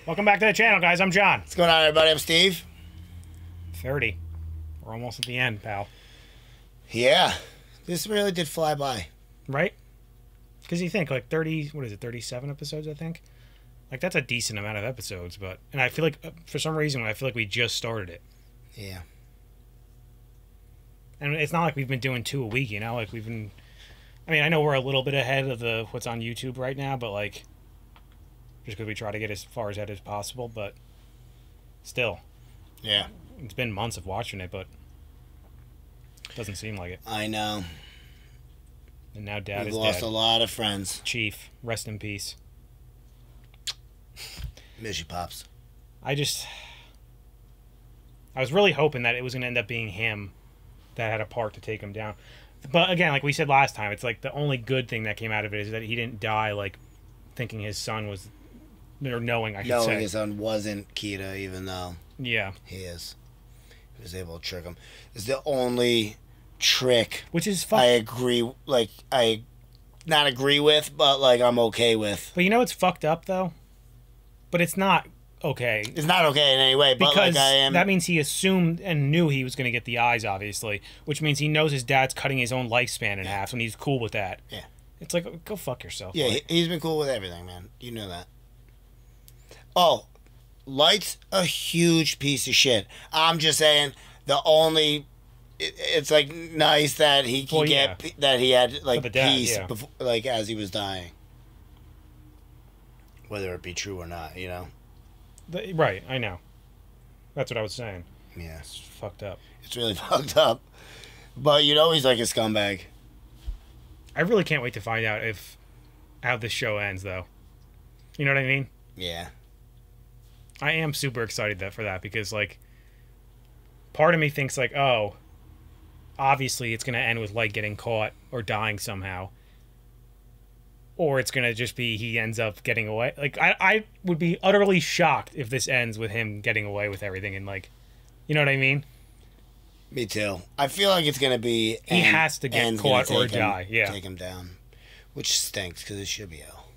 Welcome back to the channel, guys. I'm John. What's going on, everybody? I'm Steve. 30. We're almost at the end, pal. Yeah. This really did fly by. Right? Because you think, like, 30... What is it? 37 episodes, I think? Like, that's a decent amount of episodes, but... And I feel like, for some reason, I feel like we just started it. Yeah. And it's not like we've been doing 2 a week, you know? Like, we've been... I mean, I know we're a little bit ahead of what's on YouTube right now, but, like... Just because we try to get as far ahead as possible, but... Still. Yeah. It's been months of watching it, but... Doesn't seem like it. I know. And now Dad We've is lost dead. a lot of friends. Chief, rest in peace. Miss you, Pops. I was really hoping that it was going to end up being him that had a part to take him down. But again, like we said last time, it's like the only good thing that came out of it is that he didn't die like thinking his son was, or knowing, I should say. Knowing his son wasn't Kita, even though yeah, he is. He was able to trick him. It's the only trick which is I agree, like, I not agree with, but like I'm okay with. But you know it's fucked up though? But it's not okay. It's not okay in any way, but because like I am. That means he assumed and knew he was going to get the eyes, obviously, which means he knows his dad's cutting his own lifespan in half, and he's cool with that. Yeah. It's like, go fuck yourself. Yeah, like. he's been cool with everything, man. You know that. Oh, Light's a huge piece of shit. I'm just saying, the only... It's like nice that he can that he had like peace before, like as he was dying. Whether it be true or not, you know. Right, I know. That's what I was saying. Yeah, it's fucked up. It's really fucked up. But you know he's like a scumbag. I really can't wait to find out how this show ends, though. You know what I mean? Yeah. I am super excited for that because, like, part of me thinks like, oh, obviously it's going to end with Light getting caught or dying somehow. Or it's going to just be he ends up getting away. Like, I would be utterly shocked if this ends with him getting away with everything and, like, you know what I mean? Me too. I feel like it's going to be... He has to get caught or die, yeah. Take him down. Which stinks, because it should be L.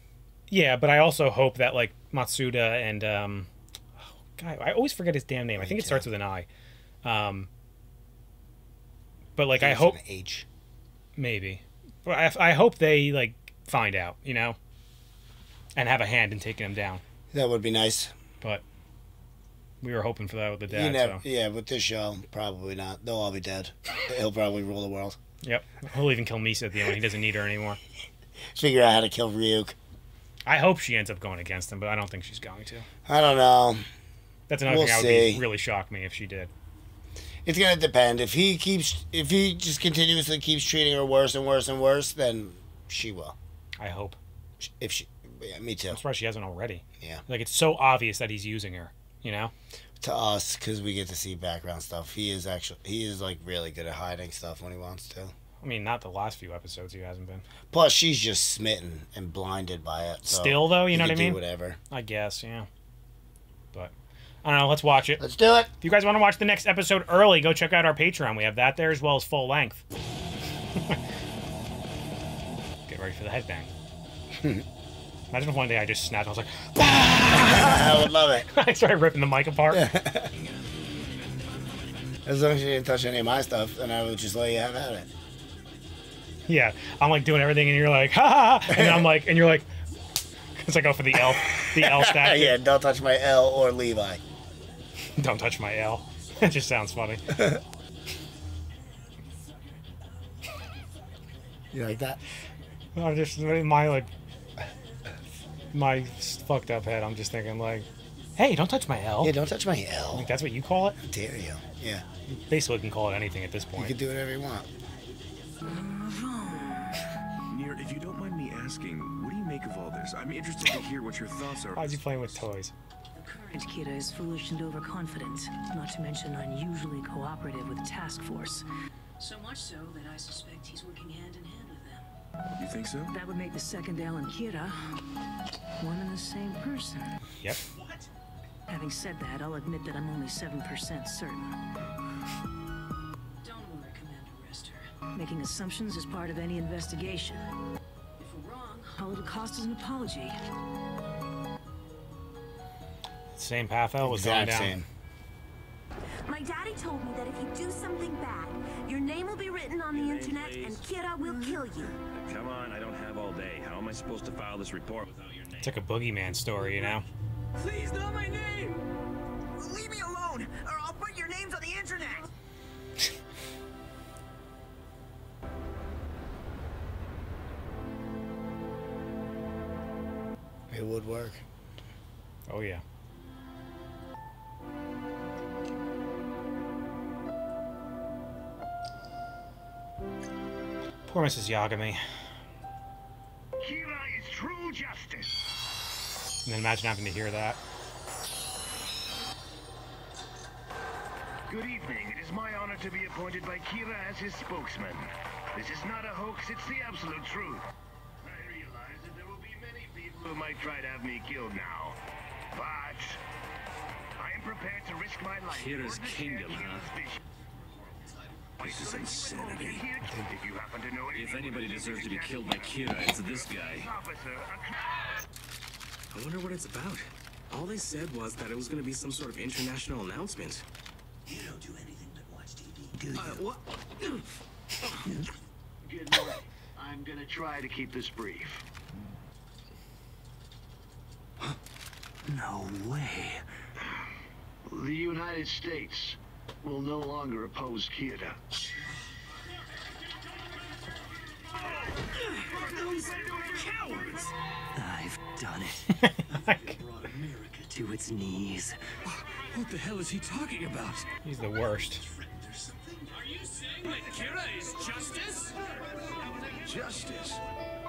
Yeah, but I also hope that, like, Matsuda and, God, I always forget his damn name. I think it starts with an I. But, like, I hope... An H. Maybe. But I hope they, like, find out, you know? And have a hand in taking him down. That would be nice. But we were hoping for that with the dad, so. Yeah, with this show, probably not. They'll all be dead. He'll probably rule the world. Yep. He'll even kill Misa at the end. He doesn't need her anymore. Figure out how to kill Ryuk. I hope she ends up going against him, but I don't think she's going to. I don't know. That's another thing that would really shock me if she did. It's gonna depend. If he just continuously keeps treating her worse and worse and worse, then she will. I hope. Yeah, me too. I'm surprised she hasn't already. Yeah. Like, it's so obvious that he's using her, you know? To us, because we get to see background stuff. He is like really good at hiding stuff when he wants to. I mean, not the last few episodes he hasn't been. Plus, she's just smitten and blinded by it. So still, though, you know what I mean? Do whatever. I guess, yeah. But, I don't know, let's watch it. Let's do it. If you guys want to watch the next episode early, go check out our Patreon. We have that there as well as full length. Get ready for the headbang. Imagine if one day I just snapped and I was like, I would love it. I started ripping the mic apart. As long as you didn't touch any of my stuff, then I would just let you have at it. Yeah, I'm like doing everything, and you're like, ha ha, and I'm like, and you're like, because I go for the L stack. Yeah, don't touch my L or Levi. Don't touch my L. It just sounds funny. You like that? I just my fucked up head. I'm just thinking like, hey, don't touch my L. Yeah, don't touch my L. Like, that's what you call it? How dare you? Yeah. You basically can call it anything at this point. You can do whatever you want. Nier, if you don't mind me asking, what do you make of all this? I'm interested to hear what your thoughts are. Why's he playing with toys? Current Kita is foolish and overconfident, not to mention unusually cooperative with the task force. So much so that I suspect he's working hand in hand with them. You think so? That would make the second L and Kira one and the same person. Yep. What? Having said that, I'll admit that I'm only 7% certain. Don't worry, Commander Rester. Making assumptions is part of any investigation. If we're wrong, all it'll cost is an apology. Same patho was going Exact down. same. My daddy told me that if you do something bad, your name will be written on the internet and Kira will kill you. Come on, I don't have all day. How am I supposed to file this report without your name? It's like a boogeyman story, you know? Please, not my name! Leave me alone, or I'll put your names on the internet! It would work. Oh, yeah. Poor Mrs. Yagami. Kira is true justice. And then imagine having to hear that. Good evening. It is my honor to be appointed by Kira as his spokesman. This is not a hoax, it's the absolute truth. I realize that there will be many people who might try to have me killed now. But I am prepared to risk my life. Kira's in order to kingdom, share huh? Kira's vision. This is insanity. If you happen to know If anything anybody about deserves to be this killed by Kira, it's this guy. officer, I wonder what it's about. All they said was that it was going to be some sort of international announcement. You don't do anything but watch TV, do you? What? Good morning. I'm gonna try to keep this brief. No way. The United States will no longer oppose Kira. Those cowards! I've done it. I've brought America to its knees. What the hell is he talking about? He's the worst. Are you saying that Kira is justice? Justice?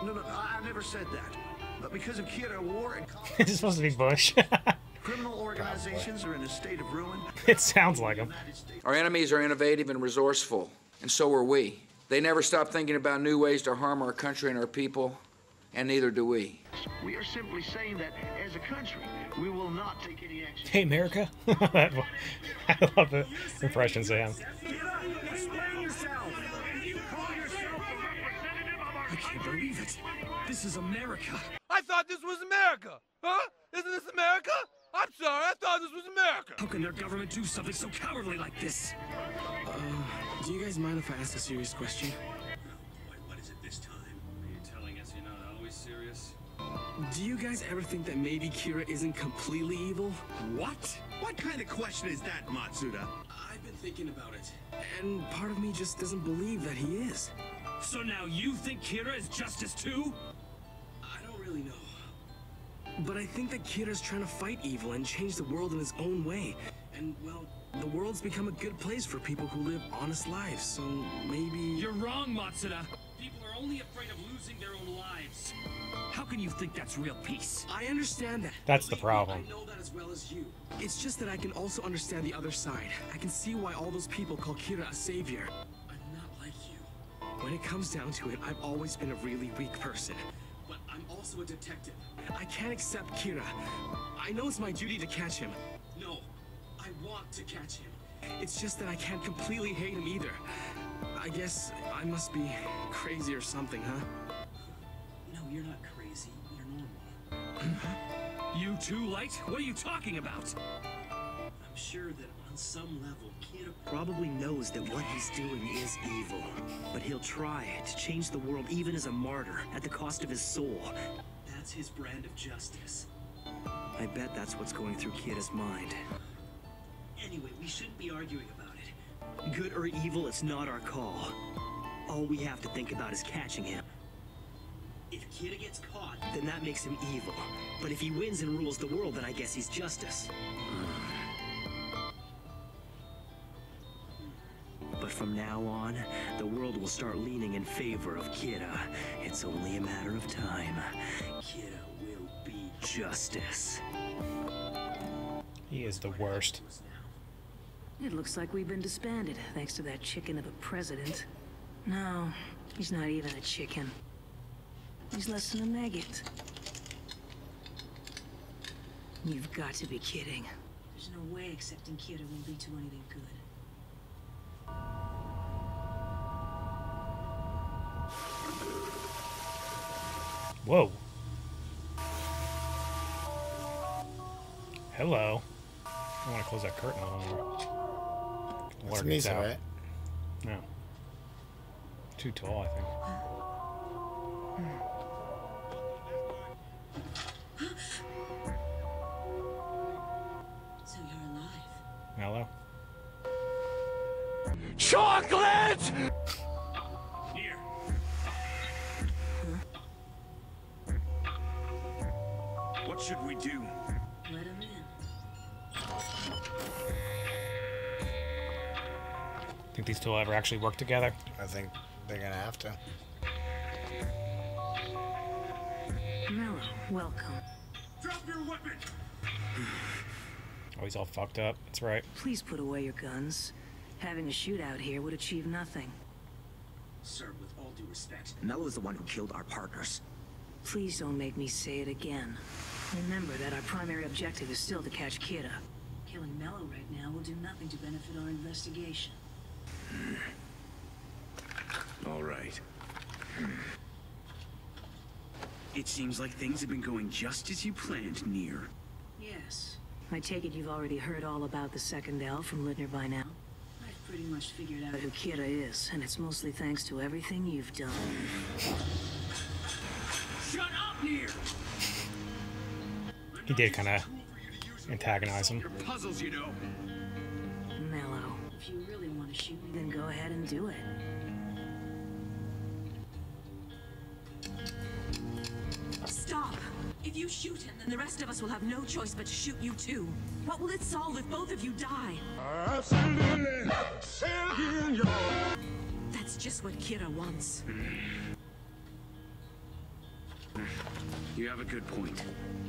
No, I never said that. But because of Kira, war and It's supposed to be Bush. criminal organizations are in a state of ruin. It sounds like him. Our enemies are innovative and resourceful, and so are we. They never stop thinking about new ways to harm our country and our people, and neither do we. We are simply saying that, as a country, we will not take any action. Hey, America. I love the impression, Sam. Explain yourself! You call yourself a representative of our I can't believe it. This is America. I thought this was America. Huh? Isn't this America? I'm sorry, I thought this was America. How can their government do something so cowardly like this? Do you guys mind if I ask a serious question? What is it this time? Are you telling us you're not always serious? Do you guys ever think that maybe Kira isn't completely evil? What? What kind of question is that, Matsuda? I've been thinking about it, and part of me just doesn't believe that he is. So now you think Kira is justice too? I don't really know. But I think that Kira's trying to fight evil and change the world in his own way. And, well, the world's become a good place for people who live honest lives, so maybe... You're wrong, Matsuda! People are only afraid of losing their own lives. How can you think that's real peace? I understand that. That's the problem. I know that as well as you. It's just that I can also understand the other side. I can see why all those people call Kira a savior. I'm not like you. When it comes down to it, I've always been a really weak person. But I'm also a detective. I can't accept Kira. I know it's my duty to catch him. No, I want to catch him. It's just that I can't completely hate him either. I guess I must be crazy or something, huh? No, you're not crazy. You're normal. You too, Light? What are you talking about? I'm sure that on some level, Kira probably knows that what he's doing is evil. But he'll try to change the world even as a martyr, at the cost of his soul. That's his brand of justice. I bet that's what's going through Kira's mind. Anyway, we shouldn't be arguing about it. Good or evil, it's not our call. All we have to think about is catching him. If Kira gets caught, then that makes him evil. But if he wins and rules the world, then I guess he's justice. But from now on, the world will start leaning in favor of Kira. It's only a matter of time. Kira will be justice. He is the worst. It looks like we've been disbanded, thanks to that chicken of a president. No, he's not even a chicken. He's less than a maggot. You've got to be kidding. There's no way accepting Kira will lead to anything good. Whoa. Hello. I want to close that curtain a little more. That's Water gets Misa, out. right? No. Too tall, I think. So you're alive. Hello. Chocolate! Here. What should we do? Let him in. Think these two will ever actually work together? I think they're gonna have to. Mello, welcome. Drop your weapon! Oh, he's all fucked up. That's right. Please put away your guns. Having a shootout here would achieve nothing. Sir, with all due respect, Mello is the one who killed our partners. Please don't make me say it again. Remember that our primary objective is still to catch Kira. Killing Mello right now will do nothing to benefit our investigation. All right. It seems like things have been going just as you planned, Nier. Yes. I take it you've already heard all about the second L from Littner by now? I've pretty much figured out who Kira is, and it's mostly thanks to everything you've done. Shut up, Nier! He did kind of antagonize him. Your puzzles, you know. Mello, if you really want to shoot me, then go ahead and do it. Stop! If you shoot him, then the rest of us will have no choice but to shoot you too. What will it solve if both of you die? Absolutely. That's just what Kira wants. You have a good point.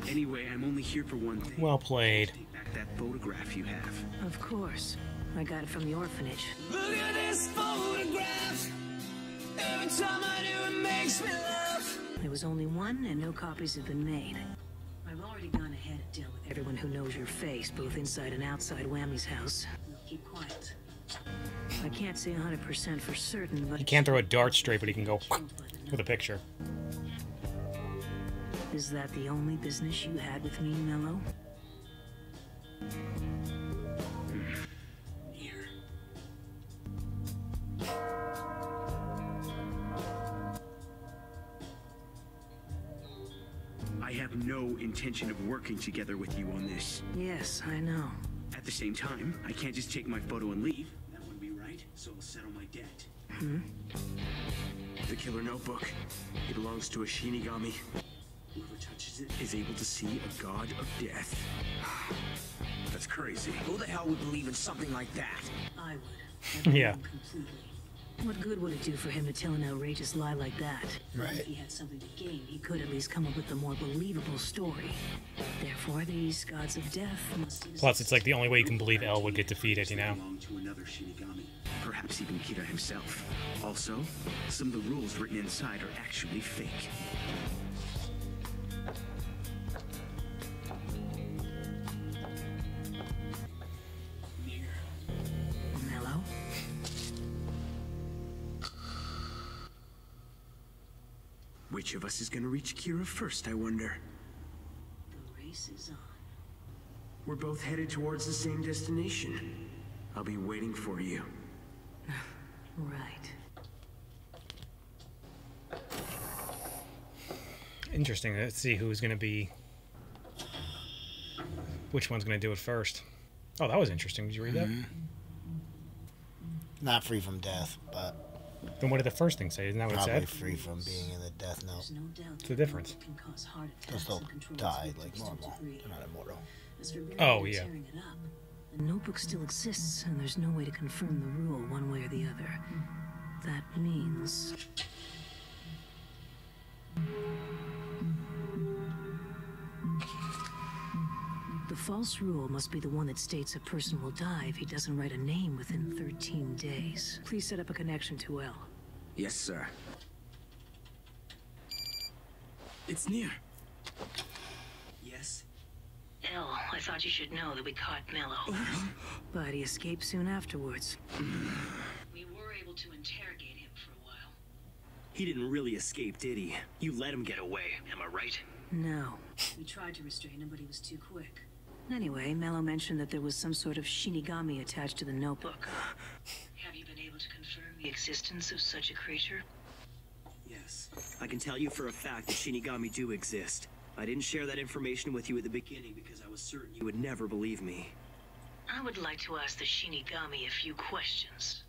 Anyway, I'm only here for one thing. Well played. Take back that photograph you have. Of course. I got it from the orphanage. Look at this photograph. Every time I do, it makes me laugh. There was only one, and no copies have been made. I've already gone ahead and dealt with everyone who knows your face, both inside and outside Whammy's house. We'll keep quiet. I can't say 100% for certain, but... He can't throw a dart straight, but he can go with a picture. Is that the only business you had with me, Mello? I have no intention of working together with you on this. Yes, I know. At the same time, I can't just take my photo and leave. That wouldn't be right, so I'll settle my debt. The killer notebook. It belongs to a Shinigami. Whoever touches it is able to see a god of death. That's crazy. Who the hell would believe in something like that? I would. Yeah. Completely. What good would it do for him to tell an outrageous lie like that? Right. If he had something to gain, he could at least come up with a more believable story. Therefore, these gods of death must... Plus, it's like the only way you can believe L would get defeated, you know? Belong to another Shinigami. Perhaps even Kira himself. Also, some of the rules written inside are actually fake. Mello? Which of us is gonna reach Kira first, I wonder? The race is on. We're both headed towards the same destination. I'll be waiting for you. Right. Interesting. Let's see who's going to be... Which one's going to do it first. Oh, that was interesting. Did you read that? Not free from death, but Then what did the first thing say? Isn't that what it probably said? free from being in the death note. There's no doubt What's the difference? can cause heart They'll attacks still and control die its like victims to a normal. degree. They're not immortal. As for Oh, really yeah. tearing it up, the notebook still exists, and there's no way to confirm the rule one way or the other. That means... The false rule must be the one that states a person will die if he doesn't write a name within 13 days. Please set up a connection to L. Yes, sir. It's near. Yes? L, I thought you should know that we caught Mello. But he escaped soon afterwards. We were able to interrogate him for a while. He didn't really escape, did he? You let him get away, am I right? No. We tried to restrain him, but he was too quick. Anyway, Mello mentioned that there was some sort of Shinigami attached to the notebook. Have you been able to confirm the existence of such a creature? Yes. I can tell you for a fact that Shinigami do exist. I didn't share that information with you at the beginning because I was certain you would never believe me. I would like to ask the Shinigami a few questions.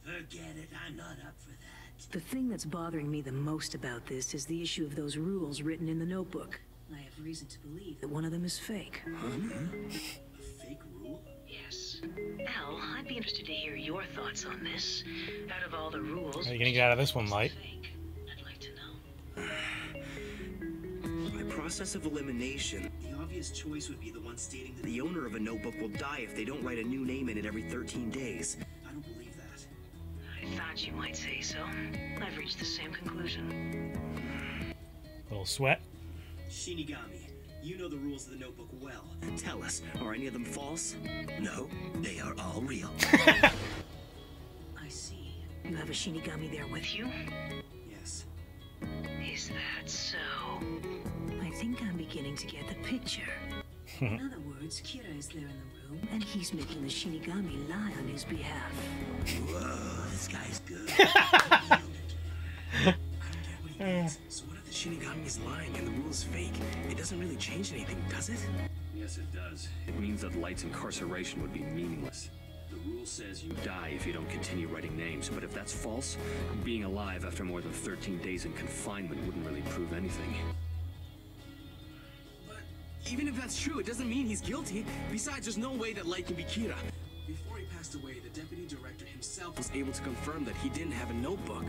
Forget it, I'm not up for that. The thing that's bothering me the most about this is the issue of those rules written in the notebook. I have reason to believe that one of them is fake. Huh? A fake rule? Yes. Al, I'd be interested to hear your thoughts on this. Out of all the rules... How are you gonna get out of this one, Light? I'd like to know. By process of elimination, the obvious choice would be the one stating that the owner of a notebook will die if they don't write a new name in it every 13 days. I don't believe that. I thought you might say so. I've reached the same conclusion. Little sweat. Shinigami, you know the rules of the notebook well. Tell us, are any of them false? No, they are all real. I see. You have a Shinigami there with you? Yes. Is that so? I think I'm beginning to get the picture. In other words, Kira is there in the room, and he's making the Shinigami lie on his behalf. Whoa, this guy's good. I don't get what he means. So what if the Shinigami is lying and the rule is fake? It doesn't really change anything, does it? Yes, it does. It means that Light's incarceration would be meaningless. The rule says you die if you don't continue writing names, but if that's false, being alive after more than 13 days in confinement wouldn't really prove anything. But even if that's true, it doesn't mean he's guilty. Besides, there's no way that Light can be Kira. Before he passed away, the deputy director himself was able to confirm that he didn't have a notebook.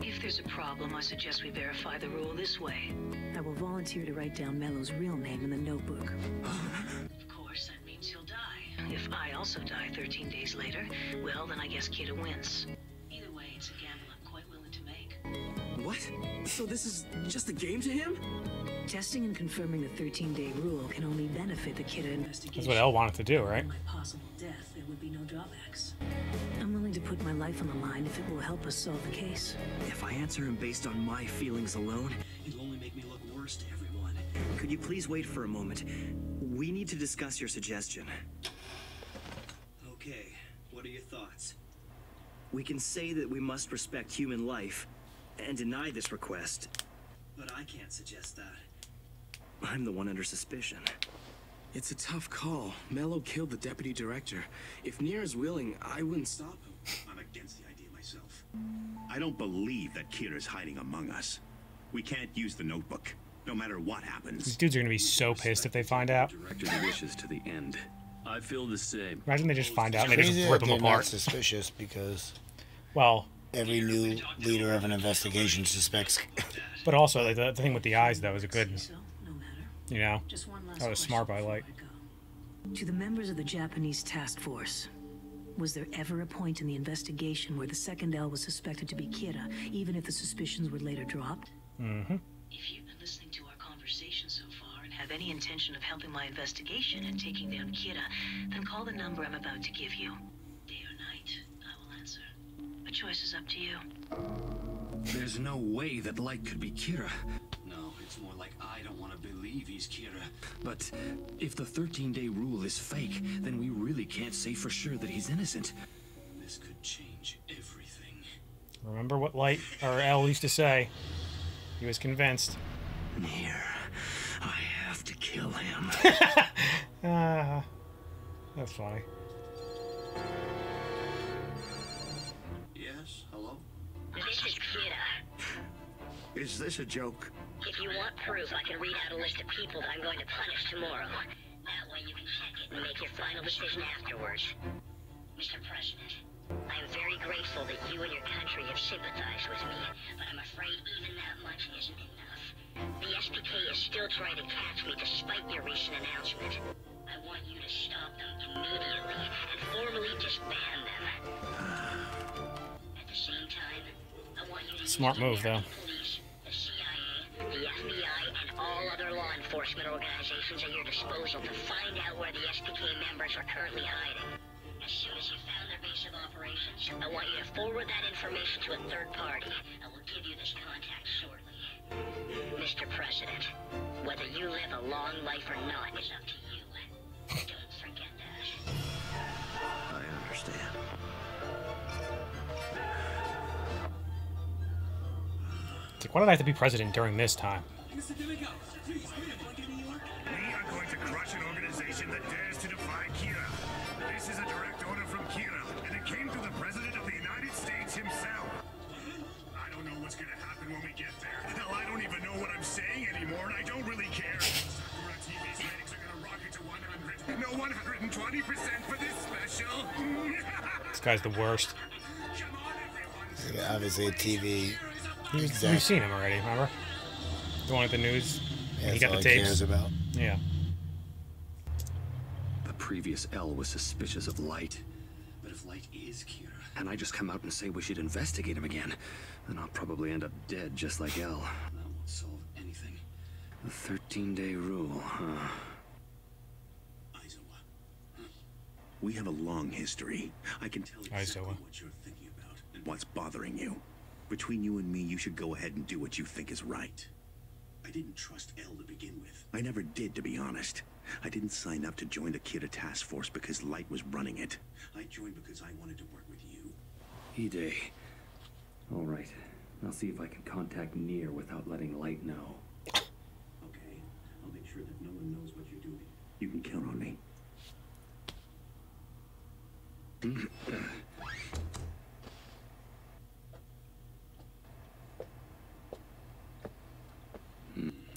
If there's a problem, I suggest we verify the rule this way. I will volunteer to write down Mello's real name in the notebook. Of course, that means he'll die. If I also die 13 days later, well, then I guess Kira wins. Either way, it's a gamble I'm quite willing to make. What? So this is just a game to him? Testing and confirming the 13-day rule can only benefit the Kira investigation. That's what Elle wanted to do, right? In my possible death, there would be no drawbacks. I'm willing to put my life on the line if it will help us solve the case. If I answer him based on my feelings alone, it'll only make me look worse to everyone. Could you please wait for a moment? We need to discuss your suggestion. Okay, what are your thoughts? We can say that we must respect human life and deny this request, but I can't suggest that. I'm the one under suspicion. It's a tough call. Mello killed the deputy director. If Nier is willing, I wouldn't stop him. I'm against the idea myself. I don't believe that Kira's hiding among us. We can't use the notebook, no matter what happens. These dudes are gonna be so pissed if they find out. Director's wishes to the end. I feel the same. Imagine they just find out and they just Crazy rip that them they're not apart. suspicious because Well, every new leader of an investigation suspects. but also the thing with the eyes though is a good, So, no matter. you know, Just one last that was question smart by before Light. I go. To the members of the Japanese task force, was there ever a point in the investigation where the second L was suspected to be Kira, even if the suspicions were later dropped? Mm-hmm. If you've been listening to our conversation so far and have any intention of helping my investigation and taking down Kira, then call the number I'm about to give you. Day or night, I will answer. The choice is up to you. There's no way that Light could be Kira. No, it's more like I don't want to believe he's Kira. But if the 13-day rule is fake, then we really can't say for sure that he's innocent. This could change everything. Remember what Light or Elle used to say? He was convinced. Nier, I have to kill him. That's funny. Yes, hello? This is Kira. Is this a joke? If you want proof, I can read out a list of people that I'm going to punish tomorrow. That way you can check it and make your final decision afterwards. Mr. President, I am very grateful that you and your country have sympathized with me, but I'm afraid even that much isn't enough. The SPK is still trying to catch me despite your recent announcement. I want you to stop them immediately and formally disband them. At the same time, I want you to Smart move, though. police, the CIA, the FBI, and all other law enforcement organizations at your disposal to find out where the SPK members are currently hiding. As soon as you found their base of operations, I want you to forward that information to a third party. I will give you this contact shortly. Mr. President, whether you live a long life or not is up to you. Don't forget that. I understand. It's like, why did I have to be president during this time? We are going to crush an organization that dares to defy Kira. This is a direct order from Kira, and it came to the President of the United States himself. I don't know what's going to happen when we get there. Hell, I don't even know what I'm saying anymore, and I don't really care. Sakura TV's ratings are going to rocket to 100. No, 120% for this special. This guy's the worst. Yeah, obviously a TV. We've seen him already, remember? The one at the news. Yeah, He that's got the all tapes. cares about. Yeah. The previous L was suspicious of Light. But if Light is Kira, and I just come out and say we should investigate him again, then I'll probably end up dead just like L. That won't solve anything. The 13-day rule, huh? We have a long history. I can tell you exactly Aizawa. what you're thinking about and what's bothering you. Between you and me, you should go ahead and do what you think is right. I didn't trust L to begin with. I never did, to be honest. I didn't sign up to join the Kira task force because Light was running it. I joined because I wanted to work with you. E-Day. All right. I'll see if I can contact Nier without letting Light know. Okay? I'll make sure that no one knows what you're doing. You can count on me.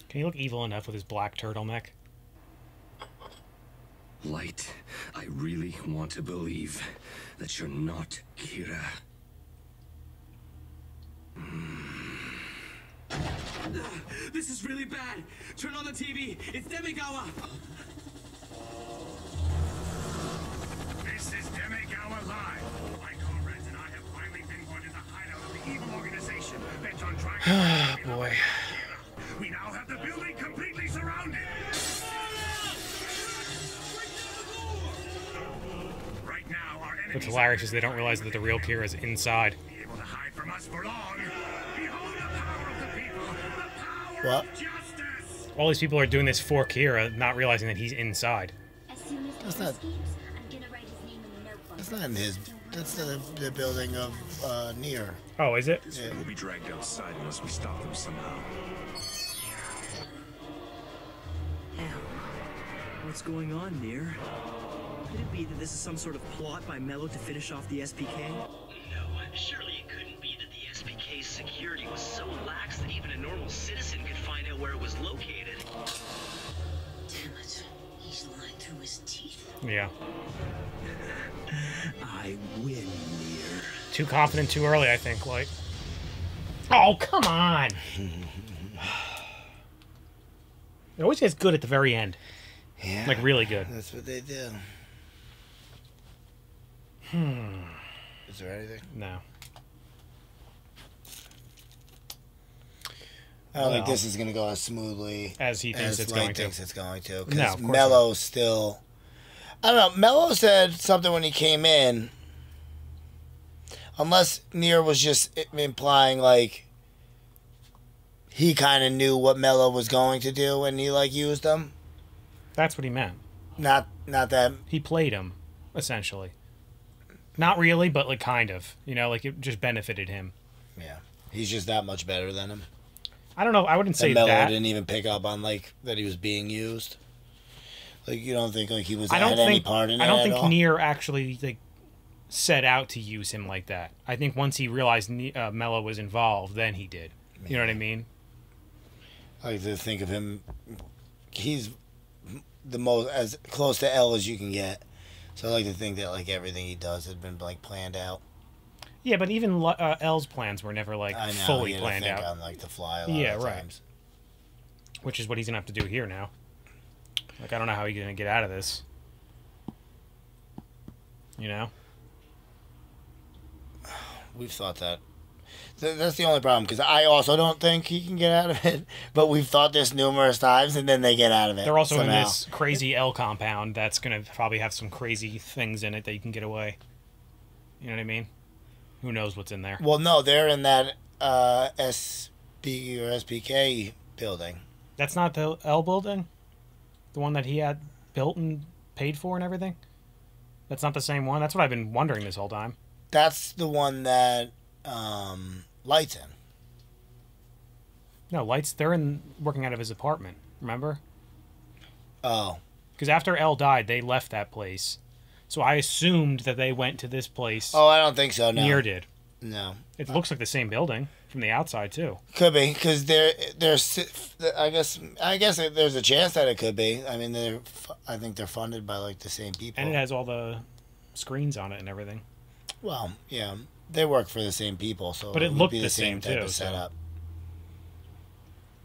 Can he look evil enough with his black turtleneck? Light, I really want to believe that you're not Kira. This is really bad. Turn on the TV. It's Demigawa. This is Demigawa Live. My comrades and I have finally pinpointed the hideout of the evil organization bent on trying to... Boy. We now have the building completely surrounded. Right now, our enemies... What's hilarious is they don't realize that the real Kira is inside. ...be able to hide from us for long. Behold the power of the people. The power What? of justice. All these people are doing this for Kira, not realizing that he's inside. That's not. That's not in his. That's the building of Nier. Oh, is it? This will be dragged outside unless we stop them somehow. What's going on, Nier? Could it be that this is some sort of plot by Mello to finish off the SPK? No, surely it couldn't be that the SPK's security was so lax that even a normal citizen could find out where it was located. Damn it. He's lying through his teeth. Yeah. I win, Nier. Too confident too early, I think, like. Oh, come on! It always gets good at the very end. Yeah. Like, really good. That's what they do. Is there anything? No. I don't think this is going to go as smoothly as he thinks it's going to. it's going to. No, Because of course Mello's still... I don't know. Mello said something when he came in. Unless Nier was just implying, like, he kind of knew what Mello was going to do and he, like, used him. That's what he meant. Not that... He played him, essentially. Not really, but, like, kind of. You know, like, it just benefited him. Yeah. He's just that much better than him. I don't know. I wouldn't say Mello that. didn't even pick up on, like, that he was being used. Like, you don't think, like, he was I don't had think, any part in it I don't at think all? Nier actually, like, set out to use him like that. I think once he realized Mello was involved, then he did. You know what I mean? I like to think of him... He's the most... as close to L as you can get. So I like to think that, like, everything he does had been, like, planned out. Yeah, but even L's plans were never, like, I know, fully you had to planned think out. on, like, the fly a lot Yeah, of right. times. Which is what he's going to have to do here now. Like, I don't know how he's going to get out of this. You know? We've thought that. That's the only problem, because I also don't think he can get out of it. But we've thought this numerous times, and then they get out of it. They're also somehow. in this crazy L compound that's going to probably have some crazy things in it that you can get away. You know what I mean? Who knows what's in there? Well, no, they're in that SB or SPK building. That's not the L building? The one that he had built and paid for and everything? That's not the same one? That's what I've been wondering this whole time. That's the one that Light's in. No, Light's, they're working out of his apartment, remember? Oh. Because after L died, they left that place. So I assumed that they went to this place. Oh, I don't think so, no. Nier did. No. It looks like the same building from the outside, too. Could be, because I guess there's a chance that it could be. I mean, I think they're funded by, like, the same people. And it has all the screens on it and everything. Well, yeah, they work for the same people, so but it would looked be the same type too, of setup.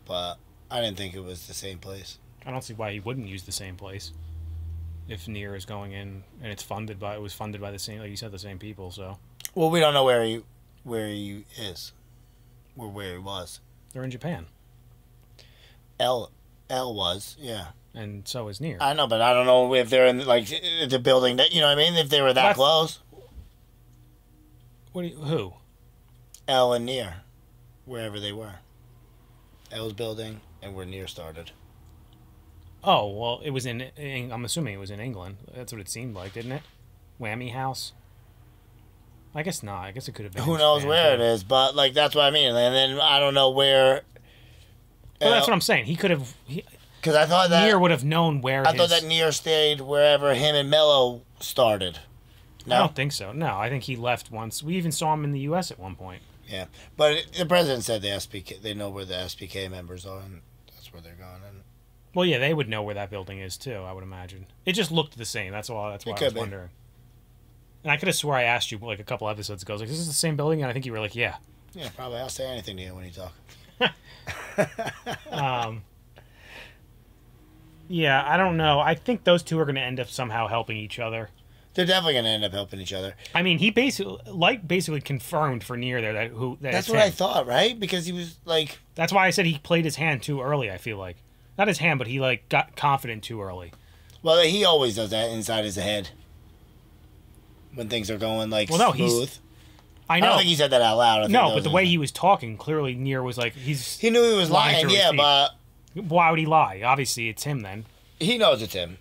But I didn't think it was the same place. I don't see why he wouldn't use the same place. If Nier is going in and it was funded by the same, like you said, the same people. So. Well, we don't know where he is, or where he was. They're in Japan. L was, yeah. And so is Nier. I know, but I don't know if they're in like the building that, you know what I mean. If they were that close. Who? L and Nier, wherever they were. L's building and where Nier started. Oh well, it was in. I'm assuming it was in England. That's what it seemed like, didn't it? Whammy House. I guess not. I guess it could have been. Who knows where it is? But like that's what I mean. And then I don't know where. Well, that's what I'm saying. He could have. Because I thought that Nier would have known where. I thought that Nier stayed wherever him and Mello started. No? I don't think so. No, I think he left once. We even saw him in the U.S. at one point. Yeah, but the president said the SPK. They know where the SPK members are, and that's where they're going. And well, yeah, they would know where that building is too. I would imagine. It just looked the same. That's all. That's why I was wondering. And I could have swore I asked you like a couple episodes ago. I was like, "Is this the same building?" And I think you were like, "Yeah." Yeah, probably. I'll say anything to you when you talk. Yeah, I don't know. I think those two are going to end up somehow helping each other. They're definitely going to end up helping each other. I mean, he basically confirmed for Nier there that's what I thought, right? Because he was like. That's why I said he played his hand too early. I feel like not his hand, but he like got confident too early. Well, he always does that inside his head when things are going like smooth. I know. I don't think he said that out loud. No, but the way he was talking, clearly Nier was like he knew he was lying. Yeah, but why would he lie? Obviously, it's him then. He knows it's him.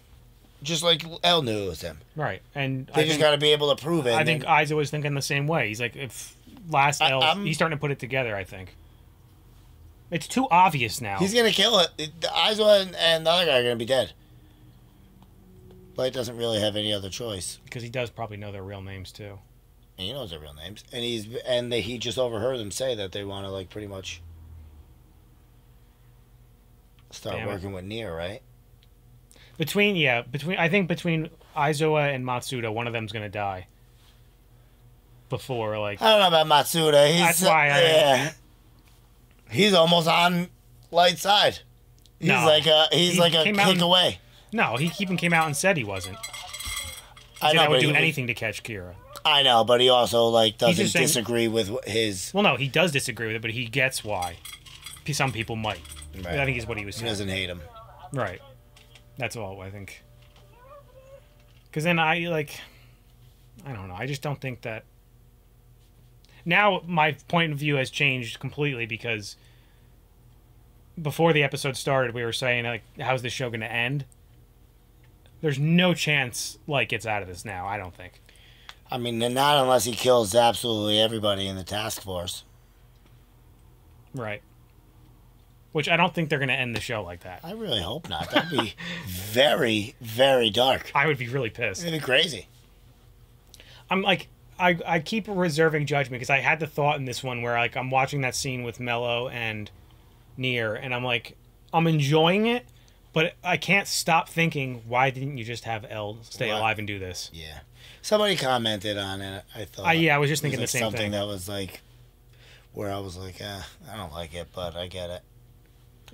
Just like L knew it was him. Right. And they just got to be able to prove it. I think Aizo was thinking the same way. He's like, if L, he's starting to put it together, I think. It's too obvious now. He's going to kill it. Aizo and the other guy are going to be dead. Light doesn't really have any other choice. Because he does probably know their real names, too. And he knows their real names. And he just overheard them say that they want to, like, pretty much start working with Nier, right? Between Aizoa and Matsuda, one of them's gonna die. Before, like, I don't know about Matsuda. That's why he's almost on Light's side. He's like a kick away. No, he even came out and said he wasn't. I know, I would do anything to catch Kira. I know, but he also like doesn't disagree with his. Well, no, he does disagree with it, but he gets why. Some people might. Right. I think is what he was saying. He doesn't hate him. Right. That's all I think. Because then I don't know. I just don't think that. Now my point of view has changed completely because before the episode started, we were saying like, how's this show going to end? There's no chance Light gets out of this now. I don't think. I mean, not unless he kills absolutely everybody in the task force. Right. Which I don't think they're going to end the show like that. I really hope not. That'd be very, very dark. I would be really pissed. It'd be crazy. I'm like, I keep reserving judgment because I had the thought in this one where like I'm watching that scene with Mello and Nier, and I'm like, I'm enjoying it, but I can't stop thinking, why didn't you just have L stay alive and do this? Yeah. Somebody commented on it. I thought. I was just thinking like the same something thing. That was like, where I was like, I don't like it, but I get it.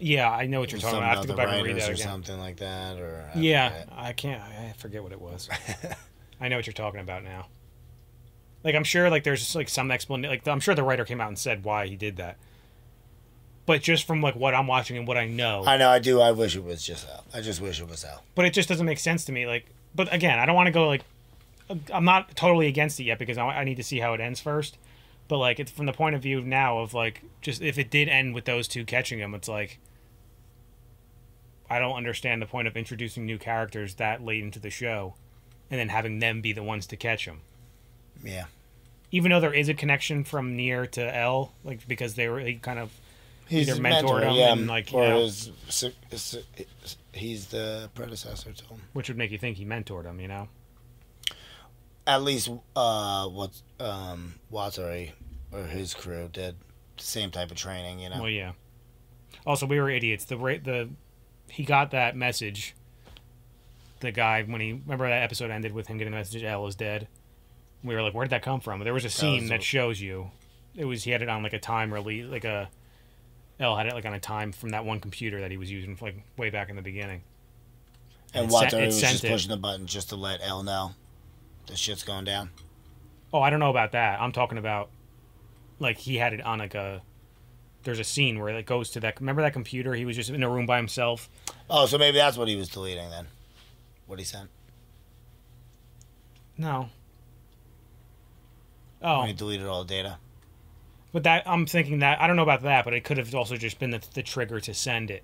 Yeah, I know what you're talking about. I have to go back and read that or again. Something like that, or I forget what it was. I know what you're talking about now. Like I'm sure, like there's like some explanation. Like I'm sure the writer came out and said why he did that. But just from like what I'm watching and what I know, I do. I wish it was just Al. I just wish it was Al. But it just doesn't make sense to me. Like, but again, I don't want to go like. I'm not totally against it yet because I need to see how it ends first. But like, it's from the point of view now of like, just if it did end with those two catching him, it's like, I don't understand the point of introducing new characters that late into the show, and then having them be the ones to catch them. Yeah. Even though there is a connection from Nier to L, like because he kind of either mentored him and like or he's the predecessor to him. Which would make you think he mentored him, you know. At least Watari or his crew did the same type of training, you know. Well, yeah. Also, we were idiots. He got that message. The guy remember that episode ended with him getting the message L is dead. We were like, where did that come from? There was a scene that shows you. He had it on like a time release, L had it like on a time from that one computer that he was using like way back in the beginning. And Watari was just pushing the button just to let L know the shit's going down. Oh, I don't know about that. I'm talking about like he had it on like a. There's a scene where it goes to that. Remember that computer? He was just in a room by himself. Oh, so maybe that's what he was deleting then. What he sent. No. Oh. When he deleted all the data. But I'm thinking that I don't know about that, but it could have also just been the trigger to send it.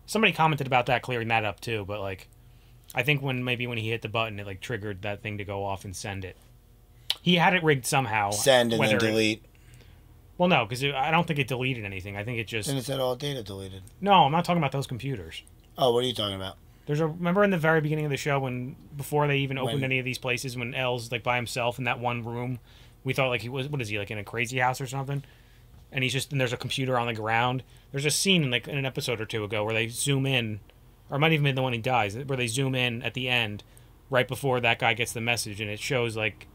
Somebody commented about that, clearing that up too. But like, I think when he hit the button, it like triggered that thing to go off and send it. He had it rigged somehow. Send and then delete. Well, no, because I don't think it deleted anything. I think it just. And it said all data deleted. No, I'm not talking about those computers. Oh, what are you talking about? Remember in the very beginning of the show before they even opened any of these places, when L's like by himself in that one room, we thought like what is he, like in a crazy house or something? And there's a computer on the ground. There's a scene in an episode or two ago where they zoom in, or it might even be the one he dies, where they zoom in at the end, right before that guy gets the message, and it shows like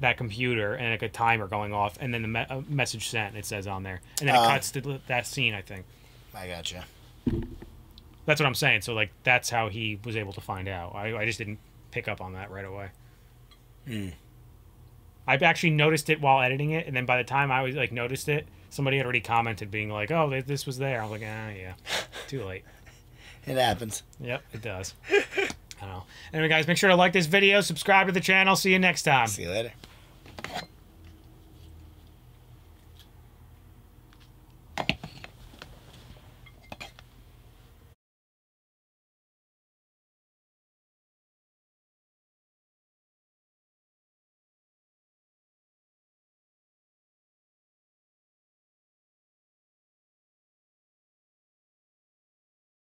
that computer and like a timer going off, and then the message sent, it says on there, and then it cuts to that scene. I think. I gotcha. That's what I'm saying. So like that's how he was able to find out. I just didn't pick up on that right away. I actually noticed it while editing it, and then by the time I was noticed it, somebody had already commented being like, "Oh, this was there." I was like, yeah, too late." It happens. Yep, it does. I don't know. Anyway, guys, make sure to like this video, subscribe to the channel. See you next time. See you later.